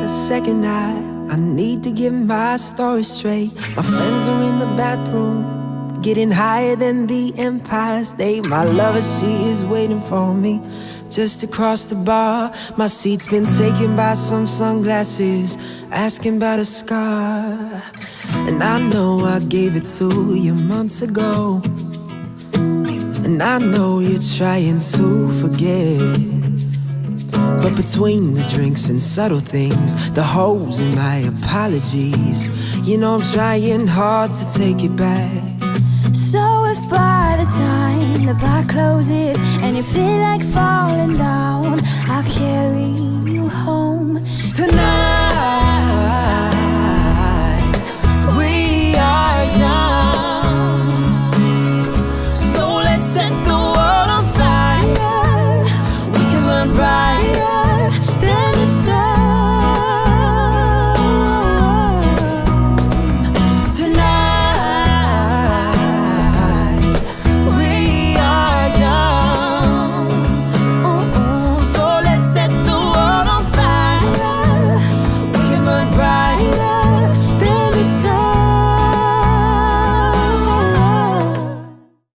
a second night. I need to get my story straight. My friends are in the bathroom, getting higher than the Empire State. My lover, she is waiting for me just across the bar. My seat's been taken by some sunglasses, asking about a scar. And I know I gave it to you months ago, and I know you're trying to forget. But between the drinks and subtle things, the holes in my apologies, you know I'm trying hard to take it back. So if by the time the bar closes and you feel like falling down, I'll carry you home Tonight